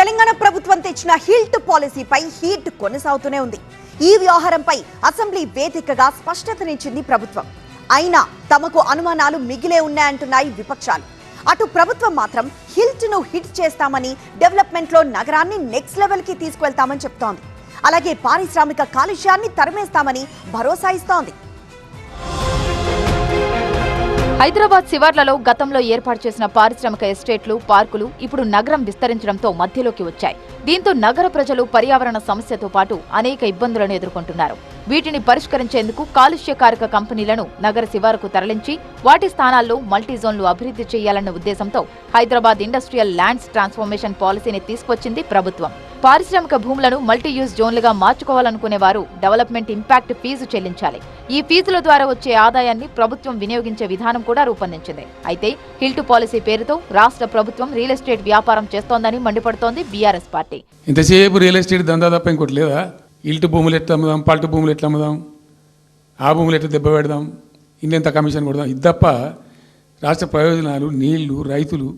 తెలంగాణ ప్రభుత్వం తెచ్చిన HILT పాలసీపై heat కొనసాగుతూనే ఉంది. ఈ వ్యవహారంపై అసెంబ్లీ వేదికగా స్పష్టతనిచ్చింది ప్రభుత్వం. అయినా తమకు అనుమానాలు మిగిలే ఉన్నాయంటున్నాయి విపక్షాలు. అటు ప్రభుత్వం మాత్రం హిల్ట్ ను హిట్ చేస్తామని, డెవలప్మెంట్ లో నగరాన్ని నెక్స్ట్ లెవెల్ కి తీసుకెళ్తామని చెప్తోంది. అలాగే పారిశ్రామిక కాలుష్యాన్ని తరిమేస్తామని భరోసా ఇస్తోంది. హైదరాబాద్ శివార్లలో గతంలో ఏర్పాటు చేసిన పారిశ్రామిక ఎస్టేట్లు, పార్కులు ఇప్పుడు నగరం విస్తరించడంతో మధ్యలోకి వచ్చాయి. దీంతో నగర ప్రజలు పర్యావరణ సమస్యతో పాటు అనేక ఇబ్బందులను ఎదుర్కొంటున్నారు. వీటిని పరిష్కరించేందుకు కాలుష్యకారక కంపెనీలను నగర శివారుకు తరలించి వాటి స్థానాల్లో మల్టీజోన్లు అభివృద్ధి చేయాలన్న ఉద్దేశంతో హైదరాబాద్ ఇండస్ట్రియల్ ల్యాండ్స్ ట్రాన్స్ఫర్మేషన్ పాలసీని తీసుకొచ్చింది ప్రభుత్వం. పారిశ్రామిక భూములను మల్టీయూజ్ జోన్లుగా మార్చుకోవాలనుకునే వారు డెవలప్మెంట్ ఇంపాక్ట్ ఫీజు చెల్లించాలి. ఈ ఫీజుల ద్వారా వచ్చే ఆదాయాన్ని ప్రభుత్వం వినియోగించే విధానం కూడా రూపొందించింది. అయితే హిల్ట్ పాలసీ పేరుతో రాష్ట్ర ప్రభుత్వం రియల్ ఎస్టేట్ వ్యాపారం చేస్తోందని మండిపడుతోంది బీఆర్ఎస్ పార్టీ. ఇంతసేపు రియల్ ఎస్టేట్ దందా తప్ప ఇంకోటి లేదా? ఇల్టు భూములు ఎట్లా అమ్ముదాం, పల్టు భూములు ఎట్లా అమ్ముదాం, ఆ భూములు ఎట్లా దెబ్బ పెడదాం, ఇంత కమిషన్ కొడదాం, ఇది తప్ప రాష్ట్ర ప్రయోజనాలు, నీళ్లు, రైతులు,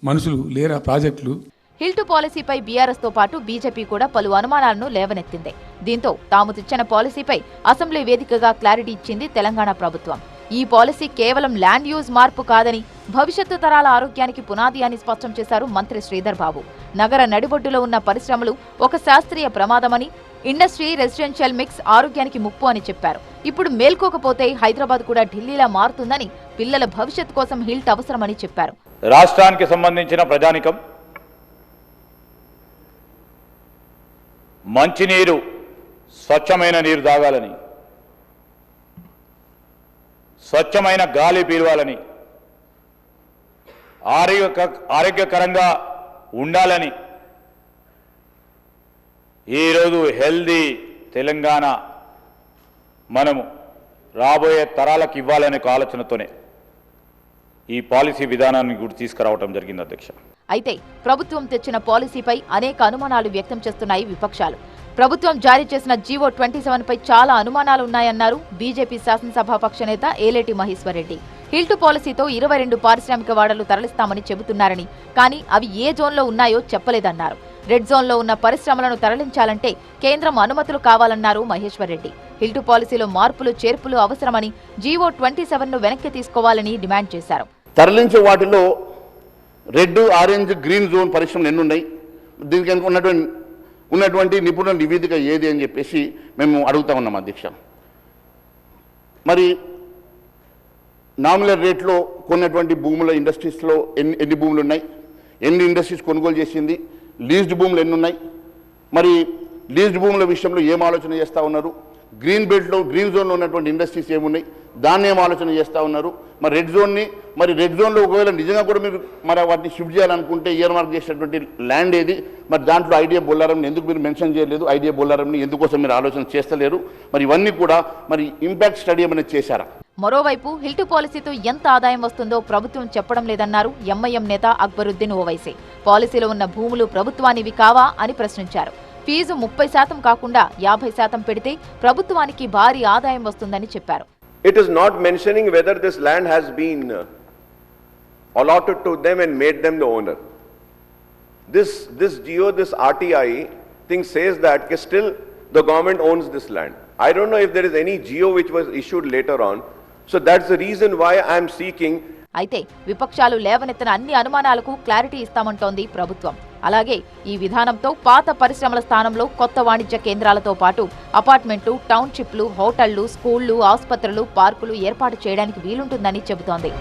మనుషులు లేరా ప్రాజెక్టులు? హిల్ట్ పాలసీపై బీఆర్ఎస్ తో పాటు బీజేపీ కూడా పలు అనుమానాలను లేవనెత్తింది. దీంతో తాము తెచ్చిన పాలసీపై అసెంబ్లీ వేదికగా క్లారిటీ ఇచ్చింది తెలంగాణ ప్రభుత్వం. ఈ పాలసీ కేవలం ల్యాండ్ యూజ్ మార్పు కాదని, భవిష్యత్తు తరాల ఆరోగ్యానికి పునాది అని స్పష్టం చేశారు మంత్రి శ్రీధర్ బాబు. నగర నడిబొడ్డులో ఉన్న పరిశ్రమలు ఒక శాస్త్రీయ ప్రమాదమని, ఇండస్ట్రీ, రెసిడెన్షియల్ మిక్స్ ఆరోగ్యానికి ముప్పు అని చెప్పారు. ఇప్పుడు మేల్కోకపోతే హైదరాబాద్ కూడా ఢిల్లీలా మారుతుందని, పిల్లల భవిష్యత్తు కోసం హిల్ట్ అవసరమని చెప్పారు. రాష్ట్రానికి సంబంధించిన ప్రజానికం మంచినీరు, స్వచ్ఛమైన నీరు తాగాలని, స్వచ్ఛమైన గాలి పీల్వాలని, ఆరోగ్యకరంగా ఉండాలని ఈరోజు హెల్దీ తెలంగాణ మనము రాబోయే తరాలకు ఇవ్వాలనే ఆలోచనతోనే ఈ పాలసీ విధానాన్ని కూడా తీసుకురావడం జరిగింది అధ్యక్ష. అయితే ప్రభుత్వం తెచ్చిన పాలసీపై అనేక అనుమానాలు వ్యక్తం చేస్తున్నాయి విపక్షాలు. ప్రభుత్వం జారీ చేసిన జీవో 27 పై చాలా అనుమానాలు ఉన్నాయన్నారు బీజేపీ శాసనసభాపక్ష నేత ఏలేటి మహేశ్వర్ రెడ్డి. హిల్ట్ పాలసీతో 22 పారిశ్రామిక వాడలు తరలిస్తామని చెబుతున్నారని, కానీ అవి ఏ జోన్లో ఉన్నాయో చెప్పలేదన్నారు. రెడ్ జోన్లో ఉన్న పరిశ్రమలను తరలించాలంటే కేంద్రం అనుమతులు కావాలన్నారు మహేశ్వర్ రెడ్డి. హిల్ట్ పాలసీలో మార్పులు, చేర్పులు అవసరమని, జీవో 27ను వెనక్కి తీసుకోవాలని డిమాండ్ చేశారు. తరలించే వాటిలో రెడ్, ఆరెంజ్, గ్రీన్ జోన్ పరిశ్రమలు ఎన్ని ఉన్నాయి, దీనికి ఉన్నటువంటి నిపుణుల నివేదిక ఏది అని చెప్పేసి మేము అడుగుతా ఉన్నాం అధ్యక్ష. మరి నామినల్ రేట్లో కొన్నటువంటి భూముల ఇండస్ట్రీస్లో ఎన్ని భూములు ఉన్నాయి, ఎన్ని ఇండస్ట్రీస్ కొనుగోలు చేసింది, లీజ్డ్ భూములు ఎన్ని ఉన్నాయి, మరి లీజ్డ్ భూముల విషయంలో ఏం ఆలోచన చేస్తూ ఉన్నారు, గ్రీన్ బెల్ట్లో, గ్రీన్ జోన్లో ఉన్నటువంటి ఇండస్ట్రీస్ ఏమున్నాయి, దాన్ని ఏం ఆలోచన చేస్తూ ఉన్నారు, మరి రెడ్ జోన్లో ఒకవేళ నిజంగా కూడా మీరు మరి వాటిని షిఫ్ట్ చేయాలనుకుంటే ఇయర్ మార్క్ చేసినటువంటి ల్యాండ్ ఏది, మరి దాంట్లో ఐడియా బొల్లారంని ఎందుకు మీరు మెన్షన్ చేయలేదు, ఐడియా బొల్లారంని ఎందుకోసం మీరు ఆలోచన చేస్తలేరు, మరి ఇవన్నీ కూడా మరి ఇంపాక్ట్ స్టడీ ఏమైనా చేశారా? మరోవైపు హిల్ట్ పాలసీతో ఎంత ఆదాయం వస్తుందో ప్రభుత్వం చెప్పడం లేదన్నారు ఎంఐఎం నేత అక్బరుద్దీన్ ఓవైసీ. పాలసీలో ఉన్న భూములు ప్రభుత్వానివి కావా అని ప్రశ్నించారు. ఫీజు 30% కాకుండా 50% పెడితే ప్రభుత్వానికి భారీ ఆదాయం వస్తుందని చెప్పారు. It is not mentioning whether this land has been allotted to them and made them the owner. This GO, this RTI thing says that still the government owns this land. I don't know if there is any GO which was issued later on. So that's the reason why I am seeking. అయితే విపక్షాలు లేవనెత్తిన అన్ని అనుమానాలకు clarity ఇస్తామంటోంది ప్రభుత్వం. అలాగే ఈ విధానంతో పాత పరిశ్రమల స్థానంలో కొత్త వాణిజ్య కేంద్రాలతో పాటు అపార్ట్మెంట్లు, టౌన్షిప్లు, హోటళ్లు, స్కూళ్లు, ఆసుపత్రులు, పార్కులు ఏర్పాటు చేయడానికి వీలుంటుందని చెబుతోంది.